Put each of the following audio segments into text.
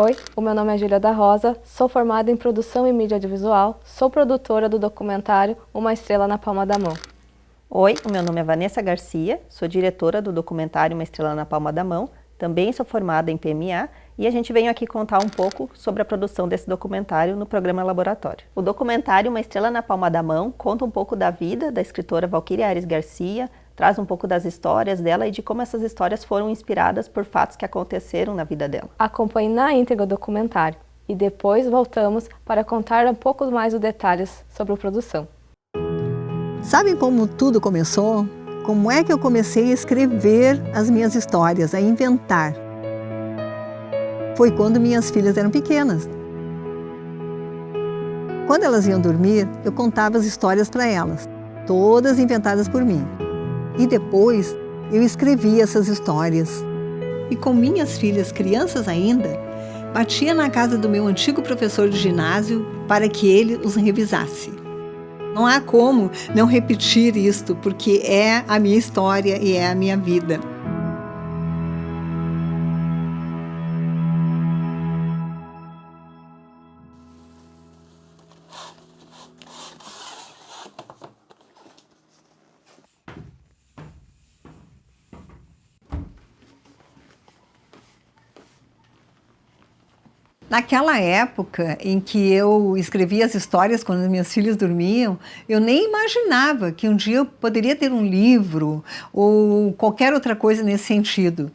Oi, o meu nome é Júlia da Rosa, sou formada em produção e mídia audiovisual, sou produtora do documentário Uma Estrela na Palma da Mão. Oi, o meu nome é Vanessa Garcia, sou diretora do documentário Uma Estrela na Palma da Mão, também sou formada em PMA e a gente veio aqui contar um pouco sobre a produção desse documentário no programa Laboratório. O documentário Uma Estrela na Palma da Mão conta um pouco da vida da escritora Valquíria Aires Garcia, traz um pouco das histórias dela e de como essas histórias foram inspiradas por fatos que aconteceram na vida dela. Acompanhe na íntegra o documentário e depois voltamos para contar um pouco mais os detalhes sobre a produção. Sabe como tudo começou? Como é que eu comecei a escrever as minhas histórias, a inventar? Foi quando minhas filhas eram pequenas. Quando elas iam dormir, eu contava as histórias para elas, todas inventadas por mim. E depois eu escrevia essas histórias. E com minhas filhas crianças ainda, batia na casa do meu antigo professor de ginásio para que ele os revisasse. Não há como não repetir isto, porque é a minha história e é a minha vida. Naquela época em que eu escrevia as histórias quando as minhas filhas dormiam, eu nem imaginava que um dia eu poderia ter um livro ou qualquer outra coisa nesse sentido.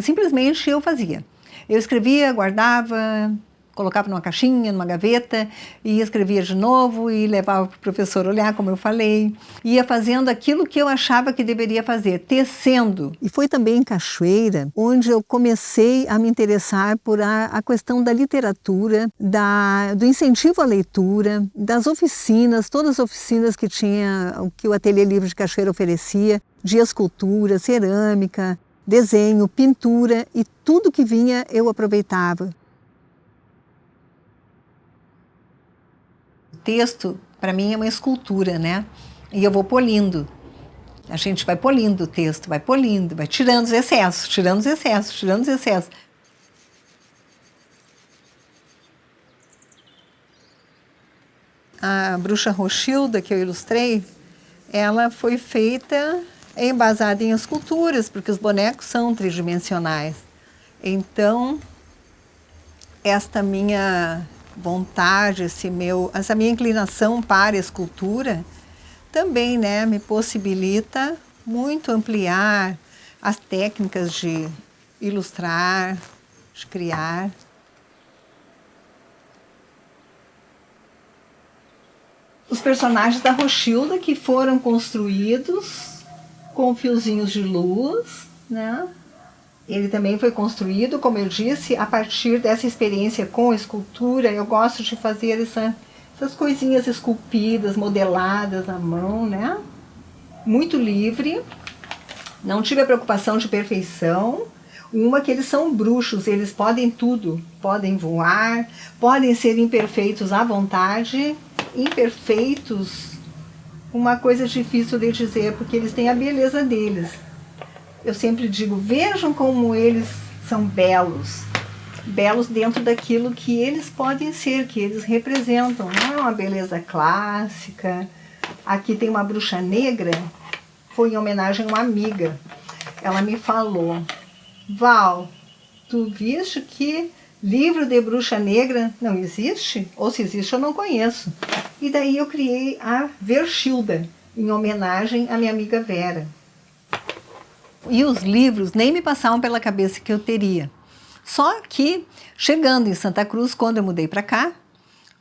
Simplesmente eu fazia. Eu escrevia, guardava, colocava numa caixinha, numa gaveta, e escrevia de novo e levava para o professor olhar, como eu falei. Ia fazendo aquilo que eu achava que deveria fazer, tecendo. E foi também em Cachoeira onde eu comecei a me interessar por a questão da literatura, do incentivo à leitura, das oficinas, todas as oficinas que o Ateliê Livre de Cachoeira oferecia, de escultura, cerâmica, desenho, pintura, e tudo que vinha eu aproveitava. O texto, para mim, é uma escultura, né? E eu vou polindo. A gente vai polindo o texto, vai polindo, vai tirando os excessos, tirando os excessos, tirando os excessos. A bruxa Rochilda, que eu ilustrei, ela foi feita embasada em esculturas, porque os bonecos são tridimensionais. Então, esta minha vontade, essa minha inclinação para a escultura também, né, me possibilita muito ampliar as técnicas de ilustrar, de criar. Os personagens da Rochilda que foram construídos com fiozinhos de luz, né? Ele também foi construído, como eu disse, a partir dessa experiência com escultura. Eu gosto de fazer essas coisinhas esculpidas, modeladas à mão, né? Muito livre. Não tive a preocupação de perfeição. Uma que eles são bruxos, eles podem tudo. Podem voar, podem ser imperfeitos à vontade. Imperfeitos, uma coisa difícil de dizer, porque eles têm a beleza deles. Eu sempre digo, vejam como eles são belos. Belos dentro daquilo que eles podem ser, que eles representam. Não é uma beleza clássica. Aqui tem uma bruxa negra, foi em homenagem a uma amiga. Ela me falou, Val, tu viste que livro de bruxa negra não existe? Ou se existe eu não conheço. E daí eu criei a Verchilda, em homenagem à minha amiga Vera. E os livros nem me passavam pela cabeça que eu teria. Só que, chegando em Santa Cruz, quando eu mudei para cá,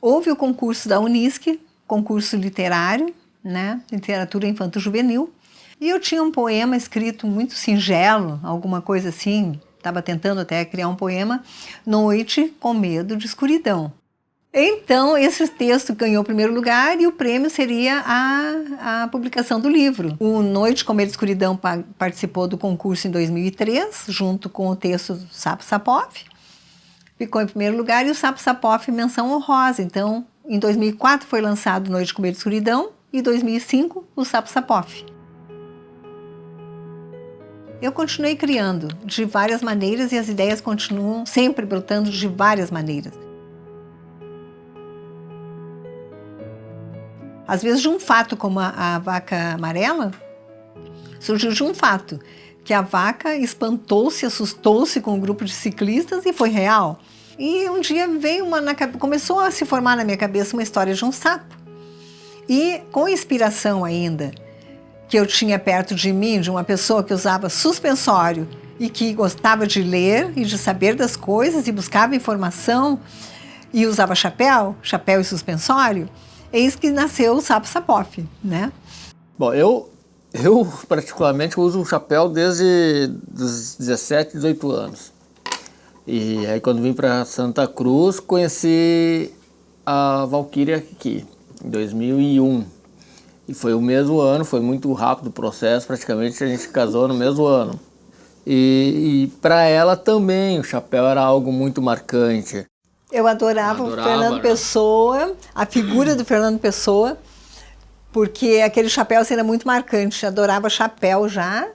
houve o concurso da Unisc, concurso literário, né, literatura infanto-juvenil, e eu tinha um poema escrito muito singelo, alguma coisa assim, estava tentando até criar um poema, Noite com Medo de Escuridão. Então, esse texto ganhou o primeiro lugar e o prêmio seria a publicação do livro. O Noite com Medo de Escuridão participou do concurso em 2003, junto com o texto do Sapo Sapoff. Ficou em primeiro lugar e o Sapo Sapoff menção honrosa. Então, em 2004 foi lançado Noite com Medo de Escuridão e em 2005 o Sapo Sapoff. Eu continuei criando de várias maneiras e as ideias continuam sempre brotando de várias maneiras. Às vezes de um fato como a vaca amarela, surgiu de um fato, que a vaca espantou-se, assustou-se com um grupo de ciclistas e foi real. E um dia começou a se formar na minha cabeça uma história de um sapo. E com inspiração ainda, que eu tinha perto de mim, de uma pessoa que usava suspensório e que gostava de ler e de saber das coisas e buscava informação e usava chapéu e suspensório, eis que nasceu o Sapo Sapoff, né? Bom, eu particularmente uso o chapéu desde os 17, 18 anos. E aí quando vim para Santa Cruz, conheci a Valquíria aqui, em 2001. E foi o mesmo ano, foi muito rápido o processo, praticamente a gente casou no mesmo ano. E para ela também o chapéu era algo muito marcante. Eu adorava o Fernando Pessoa, a figura do Fernando Pessoa, porque aquele chapéu era muito marcante, adorava chapéu já.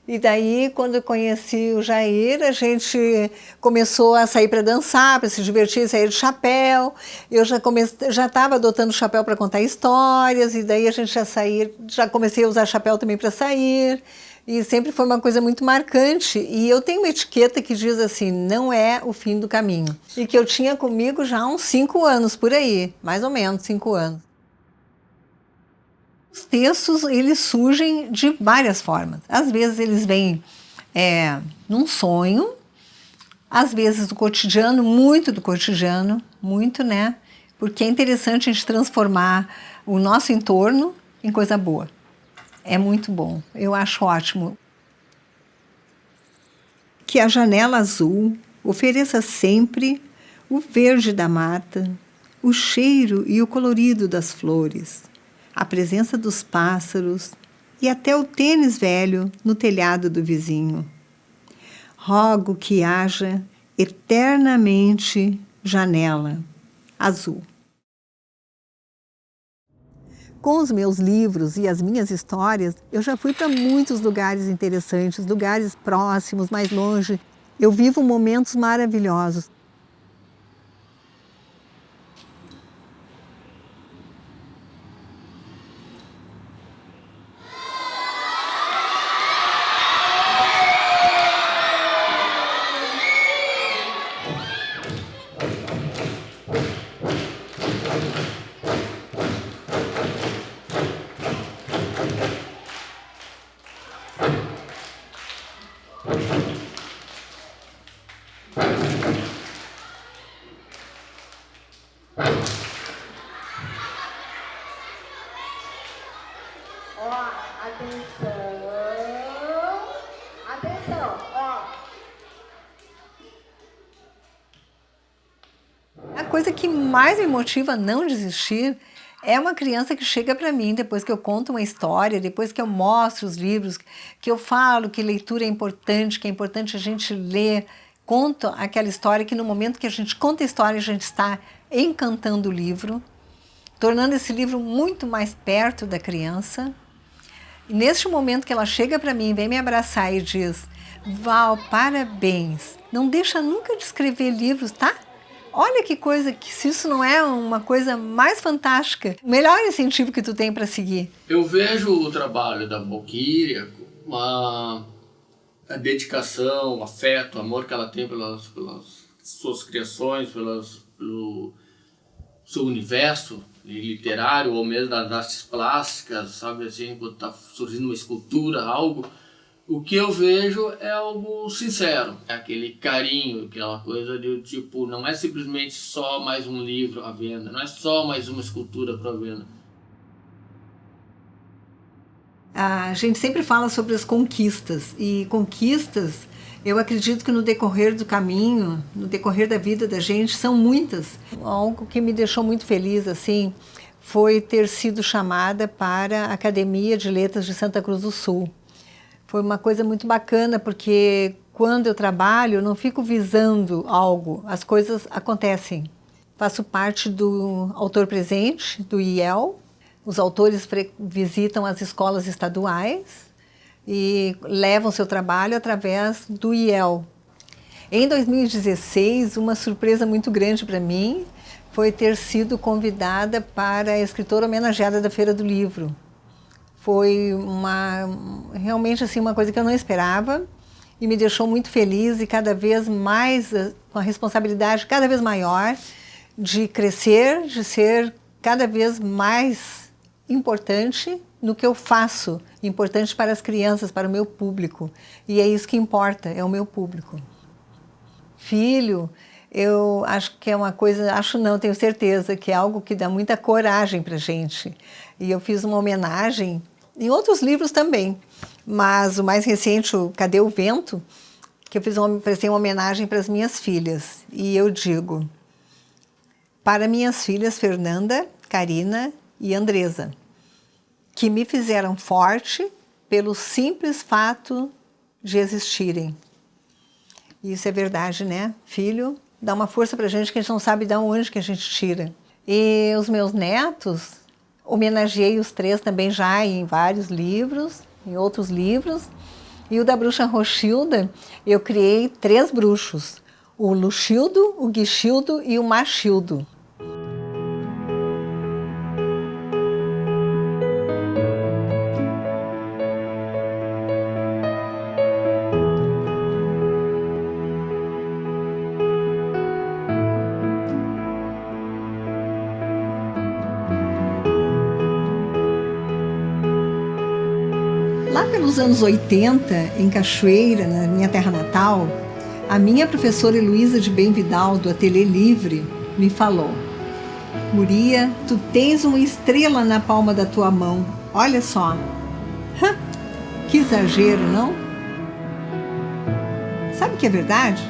E daí, quando eu conheci o Jair, a gente começou a sair para dançar, para se divertir, sair de chapéu. Eu já estava adotando o chapéu para contar histórias, e daí a gente já comecei a usar chapéu também para sair. E sempre foi uma coisa muito marcante. E eu tenho uma etiqueta que diz assim, não é o fim do caminho. E que eu tinha comigo já há uns 5 anos por aí, mais ou menos 5 anos. Os textos, eles surgem de várias formas. Às vezes eles vêm num sonho, às vezes do cotidiano, muito do cotidiano, muito, né? Porque é interessante a gente transformar o nosso entorno em coisa boa. É muito bom, eu acho ótimo. Que a janela azul ofereça sempre o verde da mata, o cheiro e o colorido das flores, a presença dos pássaros e até o tênis velho no telhado do vizinho. Rogo que haja eternamente janela azul. Com os meus livros e as minhas histórias, eu já fui para muitos lugares interessantes, lugares próximos, mais longe. Eu vivo momentos maravilhosos. A coisa que mais me motiva a não desistir é uma criança que chega para mim depois que eu conto uma história, depois que eu mostro os livros, que eu falo que leitura é importante, que é importante a gente ler, conto aquela história que no momento que a gente conta a história, a gente está encantando o livro, tornando esse livro muito mais perto da criança. E neste momento que ela chega para mim, vem me abraçar e diz: Val, parabéns, não deixa nunca de escrever livros, tá? Olha que coisa, que se isso não é uma coisa mais fantástica, o melhor incentivo que tu tem para seguir. Eu vejo o trabalho da Valquíria, a dedicação, o afeto, o amor que ela tem pelas suas criações, pelo seu universo literário ou mesmo das artes plásticas, sabe assim, quando está surgindo uma escultura, algo. O que eu vejo é algo sincero, é aquele carinho, aquela coisa de tipo, não é simplesmente só mais um livro à venda, não é só mais uma escultura para venda. A gente sempre fala sobre as conquistas, e conquistas, eu acredito que no decorrer do caminho, no decorrer da vida da gente, são muitas. Algo que me deixou muito feliz, assim, foi ter sido chamada para a Academia de Letras de Santa Cruz do Sul. Foi uma coisa muito bacana, porque quando eu trabalho, eu não fico visando algo, as coisas acontecem. Faço parte do Autor Presente, do IEL. Os autores visitam as escolas estaduais, e levam seu trabalho através do IEL. Em 2016, uma surpresa muito grande para mim foi ter sido convidada para a escritora homenageada da Feira do Livro. Foi realmente assim, uma coisa que eu não esperava e me deixou muito feliz e cada vez mais, com a responsabilidade cada vez maior de crescer, de ser cada vez mais importante no que eu faço, importante para as crianças, para o meu público. E é isso que importa, é o meu público. Filho, eu acho que é uma coisa, acho não, tenho certeza, que é algo que dá muita coragem para a gente. E eu fiz uma homenagem em outros livros também, mas o mais recente, o Cadê o Vento, que eu prestei uma homenagem para as minhas filhas. E eu digo, para minhas filhas Fernanda, Karina e Andresa, que me fizeram forte pelo simples fato de existirem. Isso é verdade, né? Filho, dá uma força pra gente que a gente não sabe de onde que a gente tira. E os meus netos, homenageei os 3 também já em vários livros, em outros livros. E o da bruxa Rochilda, eu criei 3 bruxos. O Luxildo, o Guixildo e o Machildo. Lá pelos anos 80, em Cachoeira, na minha terra natal, a minha professora Heloísa de Bem Vidal, do Ateliê Livre, me falou: Guria, tu tens uma estrela na palma da tua mão, olha só. Que exagero, não? Sabe o que é verdade?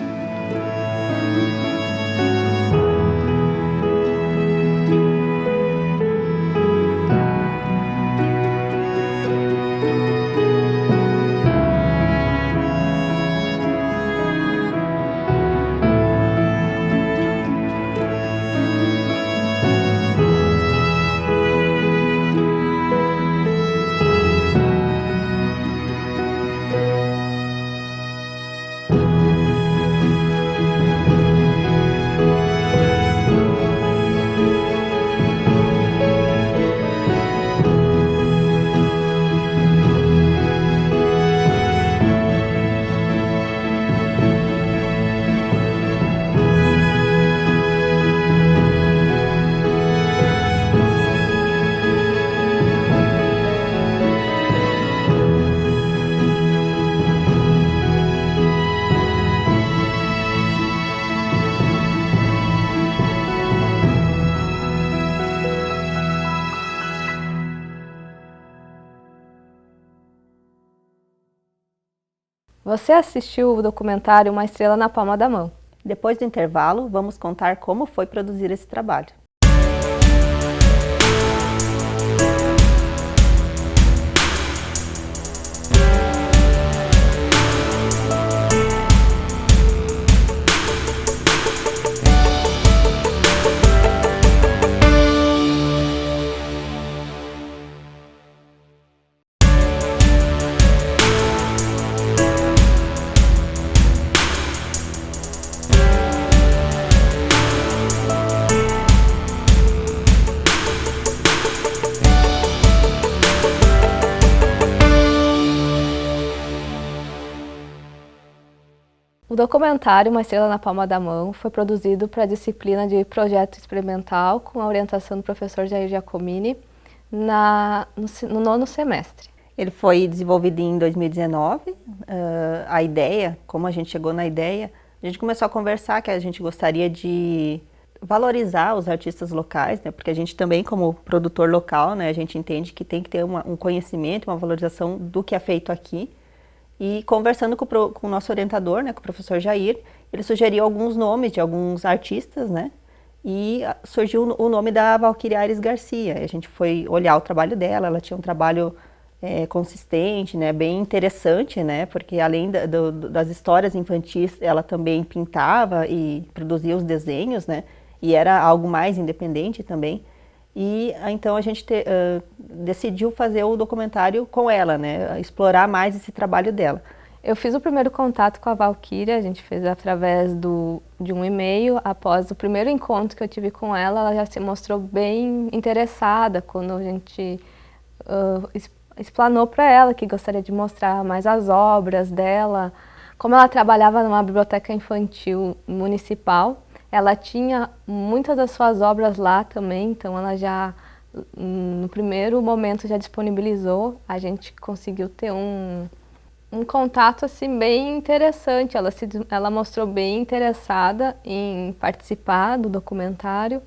Você assistiu o documentário Uma Estrela na Palma da Mão. Depois do intervalo, vamos contar como foi produzir esse trabalho. O documentário Uma Estrela na Palma da Mão foi produzido para a disciplina de Projeto Experimental com a orientação do professor Jair Giacomini no 9º semestre. Ele foi desenvolvido em 2019. A ideia, como a gente chegou na ideia, a gente começou a conversar que a gente gostaria de valorizar os artistas locais, né? Porque a gente também, como produtor local, né, a gente entende que tem que ter um conhecimento, uma valorização do que é feito aqui. E conversando com o nosso orientador, né, com o professor Jair, ele sugeriu alguns nomes de alguns artistas, né? E surgiu o nome da Valquíria Aires Garcia. A gente foi olhar o trabalho dela, ela tinha um trabalho consistente, né, bem interessante, né? Porque além das histórias infantis, ela também pintava e produzia os desenhos, né? E era algo mais independente também. E então a gente decidiu fazer o documentário com ela, né? Explorar mais esse trabalho dela. Eu fiz o primeiro contato com a Valquíria, a gente fez através de um e-mail. Após o primeiro encontro que eu tive com ela já se mostrou bem interessada quando a gente explanou para ela que gostaria de mostrar mais as obras dela. Como ela trabalhava numa biblioteca infantil municipal, ela tinha muitas das suas obras lá também, então ela já, no primeiro momento, já disponibilizou. A gente conseguiu ter um contato assim bem interessante. Ela mostrou bem interessada em participar do documentário.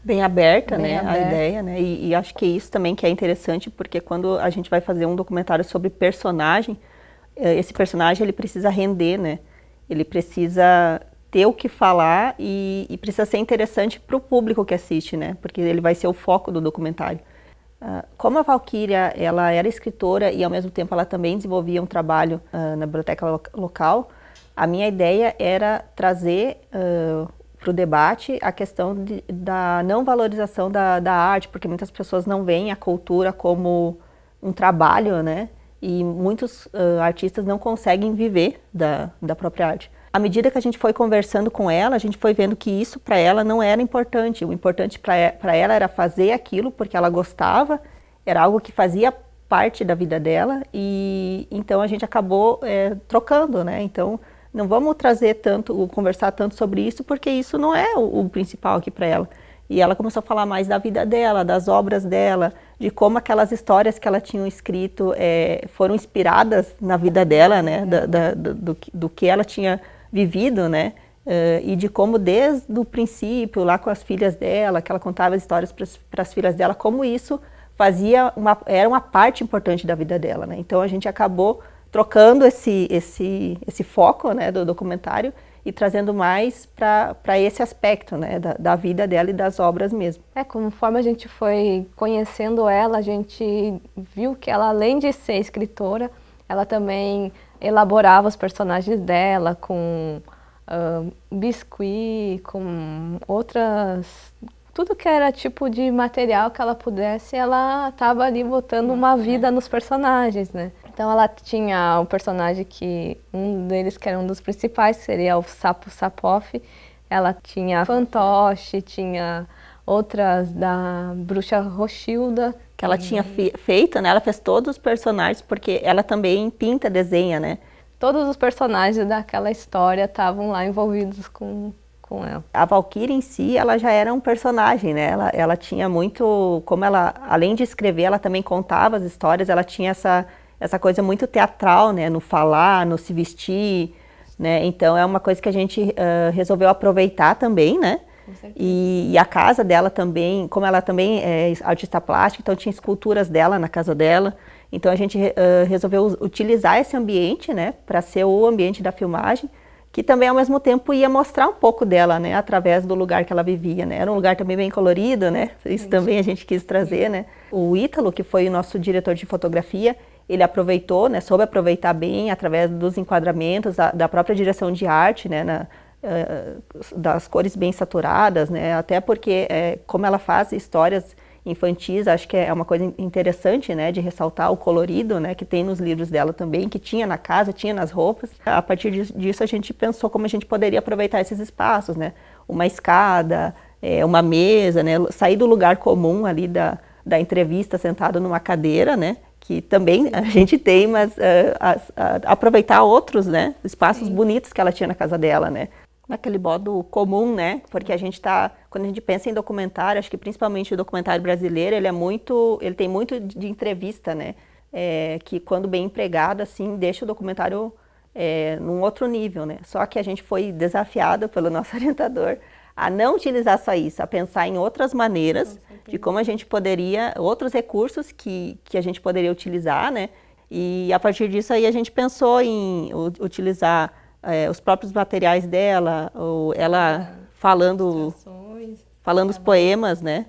Bem aberta, Bem né, aberta. a ideia, né, e acho que isso também que é interessante, porque quando a gente vai fazer um documentário sobre personagem, esse personagem ele precisa render, né, ele precisa ter o que falar e precisa ser interessante para o público que assiste, né, porque ele vai ser o foco do documentário. Como a Valquíria, ela era escritora e ao mesmo tempo ela também desenvolvia um trabalho na biblioteca local, a minha ideia era trazer para o debate a questão da não valorização da arte, porque muitas pessoas não veem a cultura como um trabalho, né? E muitos artistas não conseguem viver da própria arte. À medida que a gente foi conversando com ela, a gente foi vendo que isso para ela não era importante. O importante para ela era fazer aquilo porque ela gostava, era algo que fazia parte da vida dela, e então a gente acabou trocando, né? Então, não vamos conversar tanto sobre isso, porque isso não é o principal aqui para ela. E ela começou a falar mais da vida dela, das obras dela, de como aquelas histórias que ela tinha escrito foram inspiradas na vida dela, né? Do que ela tinha vivido, né? E de como desde o princípio, lá com as filhas dela, que ela contava as histórias para as filhas dela, como isso era uma parte importante da vida dela, né? Então a gente acabou trocando esse foco, né, do documentário e trazendo mais para esse aspecto, né, da vida dela e das obras mesmo. Conforme a gente foi conhecendo ela, a gente viu que ela, além de ser escritora, ela também elaborava os personagens dela com biscuit, com tudo que era tipo de material que ela pudesse, ela estava ali botando uma vida nos personagens, né? Então ela tinha um personagem um deles que era um dos principais, que seria o Sapo Sapoff. Ela tinha fantoche, tinha outras da Bruxa Rochilda. Que ela tinha feito, né? Ela fez todos os personagens, porque ela também pinta, desenha, né? Todos os personagens daquela história estavam lá envolvidos com ela. A Valquíria em si, ela já era um personagem, né? Ela tinha muito, como ela, além de escrever, ela também contava as histórias, ela tinha essa coisa muito teatral, né? No falar, no se vestir, né? Então é uma coisa que a gente resolveu aproveitar também, né? E a casa dela também, como ela também é artista plástica, então tinha esculturas dela na casa dela. Então a gente resolveu utilizar esse ambiente, né? Para ser o ambiente da filmagem, que também ao mesmo tempo ia mostrar um pouco dela, né, através do lugar que ela vivia, né, era um lugar também bem colorido, né, isso também a gente quis trazer, né. O Ítalo, que foi o nosso diretor de fotografia, ele aproveitou, né, soube aproveitar bem através dos enquadramentos, da própria direção de arte, né, das cores bem saturadas, né, até porque como ela faz histórias infantis, acho que é uma coisa interessante, né, de ressaltar o colorido, né, que tem nos livros dela também, que tinha na casa, tinha nas roupas. A partir disso a gente pensou como a gente poderia aproveitar esses espaços, né, uma escada, uma mesa, né, sair do lugar comum ali da entrevista sentado numa cadeira, né, que também a gente tem, mas aproveitar outros, né, espaços bonitos que ela tinha na casa dela, né. Naquele modo comum, né? Porque a gente quando a gente pensa em documentário, acho que principalmente o documentário brasileiro, ele tem muito de entrevista, né? Que quando bem empregado, assim, deixa o documentário num outro nível, né? Só que a gente foi desafiado pelo nosso orientador a não utilizar só isso, a pensar em outras maneiras de como a gente poderia, outros recursos que a gente poderia utilizar, né? E a partir disso aí a gente pensou em utilizar os próprios materiais dela, ou ela falando os poemas, né?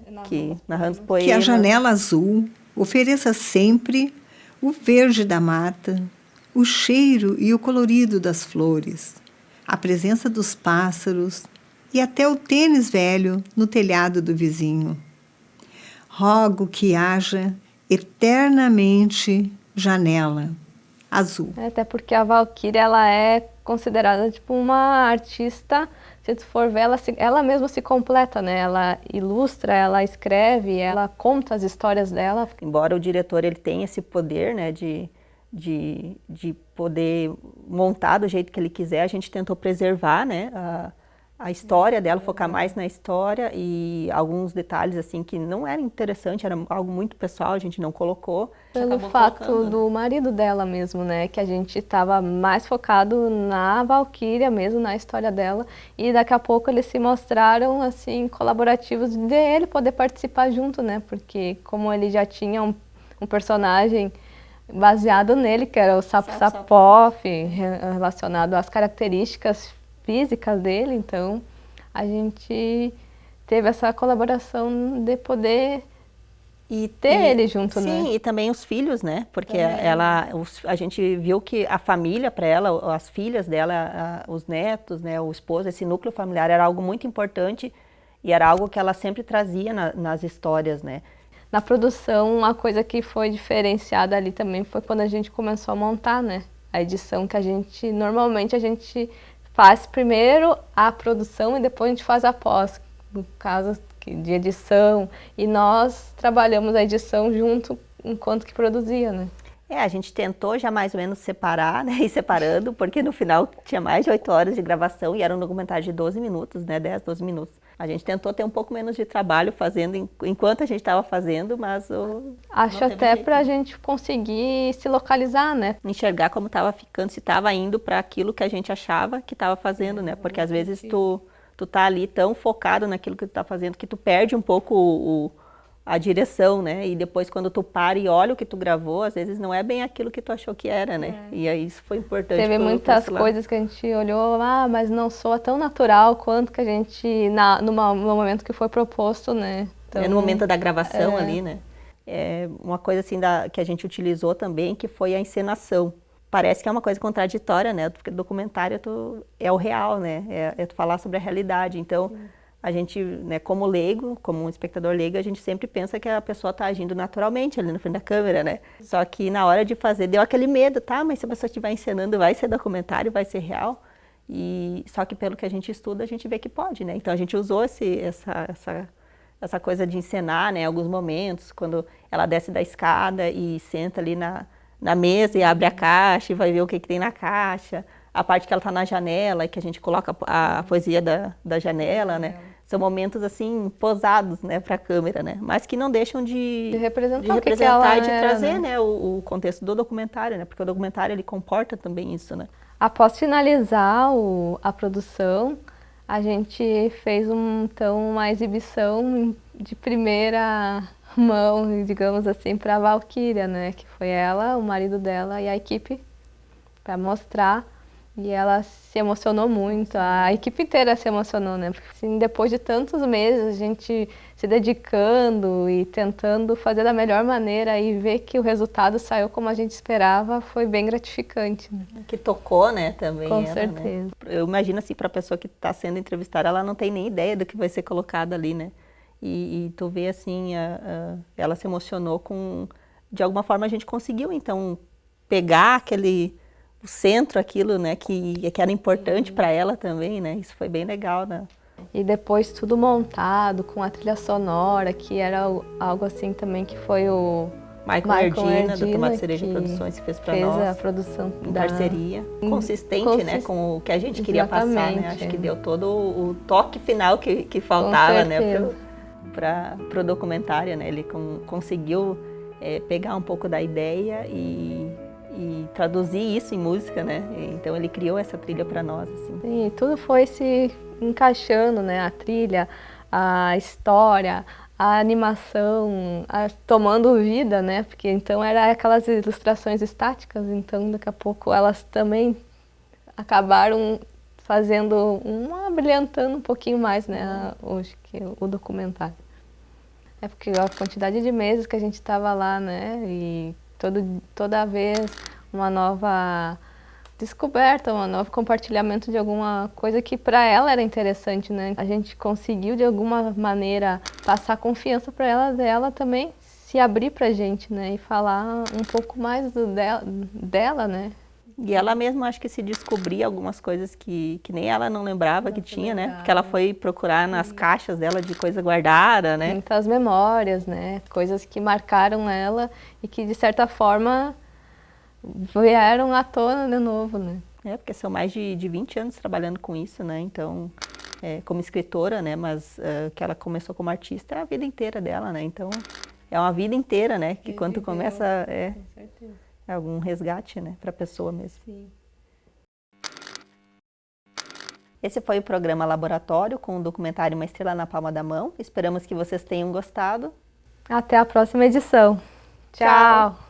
Narrando os poemas. Que a janela azul ofereça sempre o verde da mata, o cheiro e o colorido das flores, a presença dos pássaros e até o tênis velho no telhado do vizinho. rogo que haja eternamente janela azul. Até porque a Valquíria, ela é considerada tipo uma artista, se tu for ver, ela mesma se completa, né? Ela ilustra, ela escreve, ela conta as histórias dela. Embora o diretor ele tenha esse poder, né, de poder montar do jeito que ele quiser, a gente tentou preservar, né, a história dela, focar mais na história e alguns detalhes assim que não era interessante, era algo muito pessoal, a gente não colocou. Pelo fato do marido dela mesmo, né, que a gente estava mais focado na Valquíria mesmo, na história dela, e daqui a pouco eles se mostraram assim colaborativos de ele poder participar junto, né, porque como ele já tinha um personagem baseado nele, que era o Sapo-Sapoff, relacionado às características físicas dele, então a gente teve essa colaboração de poder ter ele junto, né? Sim, e também os filhos, né? Porque a gente viu que a família para ela, as filhas dela, os netos, né, o esposo, esse núcleo familiar era algo muito importante e era algo que ela sempre trazia nas histórias, né? Na produção, uma coisa que foi diferenciada ali também foi quando a gente começou a montar, né? A edição que normalmente a gente faz primeiro a produção e depois a gente faz a pós, no caso de edição, e nós trabalhamos a edição junto enquanto que produzia, né? A gente tentou já mais ou menos separar, né, ir separando, porque no final tinha mais de 8 horas de gravação e era um documentário de 12 minutos, né, 10, 12 minutos. A gente tentou ter um pouco menos de trabalho fazendo enquanto a gente estava fazendo, mas acho até para a gente conseguir se localizar, né? Enxergar como estava ficando, se estava indo para aquilo que a gente achava que estava fazendo, né? Porque às vezes tu tá ali tão focado naquilo que tu tá fazendo que tu perde um pouco a direção, né? E depois quando tu para e olha o que tu gravou, às vezes não é bem aquilo que tu achou que era, né? E aí isso foi importante. Teve muitas coisas que a gente olhou, mas não soa tão natural quanto que a gente, no momento que foi proposto, né? Então, no momento da gravação ali, né? Uma coisa assim que a gente utilizou também, que foi a encenação. Parece que é uma coisa contraditória, né? Porque documentário é o real, né? É tu falar sobre a realidade. Então, a gente, né, como leigo, como um espectador leigo, a gente sempre pensa que a pessoa está agindo naturalmente ali na frente da câmera, né? Só que na hora de fazer, deu aquele medo, tá? Mas se a pessoa estiver encenando, vai ser documentário, vai ser real? Só que pelo que a gente estuda, a gente vê que pode, né? Então, a gente usou essa coisa de encenar, né? Em alguns momentos, quando ela desce da escada e senta ali na mesa e abre a caixa e vai ver o que tem na caixa. A parte que ela está na janela e que a gente coloca a poesia da janela, né? São momentos, assim, posados, né, para a câmera, né? Mas que não deixam de representar e de trazer, né, o contexto do documentário, né? Porque o documentário, ele comporta também isso, né? Após finalizar a produção, a gente fez uma exibição de primeira mão, digamos assim, para a Valquíria, né? Que foi ela, o marido dela e a equipe, para mostrar. E ela se emocionou muito, a equipe inteira se emocionou, né? Porque assim, depois de tantos meses, a gente se dedicando e tentando fazer da melhor maneira e ver que o resultado saiu como a gente esperava, foi bem gratificante. Né? Que tocou, né, também. Com certeza. Né? Eu imagino assim, para a pessoa que está sendo entrevistada, ela não tem nem ideia do que vai ser colocado ali, né? E tu vê assim, ela se emocionou de alguma forma a gente conseguiu, então, pegar o centro, aquilo, né, que era importante para ela também, né, isso foi bem legal, né. E depois tudo montado, com a trilha sonora, que era algo assim também que foi o Michael Erdina, do Tomate Cereja Produções, que fez para nós. Fez a produção em parceria. Consistente, né, com o que a gente queria passar, né, acho que deu todo o toque final que faltava, né, para o documentário, né, ele conseguiu pegar um pouco da ideia e traduzir isso em música, né? Então ele criou essa trilha para nós, assim. Sim, tudo foi se encaixando, né? A trilha, a história, a animação, tomando vida, né? Porque então era aquelas ilustrações estáticas, então daqui a pouco elas também acabaram brilhantando um pouquinho mais, né? Hoje que o documentário. É porque a quantidade de meses que a gente estava lá, né? E toda vez uma nova descoberta, um novo compartilhamento de alguma coisa que para ela era interessante, né? A gente conseguiu de alguma maneira passar confiança para ela, dela também se abrir pra gente, né? E falar um pouco mais dela, né? E ela mesma acho que se descobria algumas coisas que nem ela não lembrava que tinha, né? Porque ela foi procurar nas caixas dela de coisa guardada, né? Muitas memórias, né? Coisas que marcaram ela e que de certa forma vieram à tona de novo, né? Porque são mais de 20 anos trabalhando com isso, né? Então, como escritora, né? Mas que ela começou como artista é a vida inteira dela, né? Então, é uma vida inteira, né? Que quando tu começa, Com certeza. é algum resgate, né? Para a pessoa mesmo. Sim. Esse foi o programa Laboratório com o documentário Uma Estrela na Palma da Mão. Esperamos que vocês tenham gostado. Até a próxima edição. Tchau. Tchau.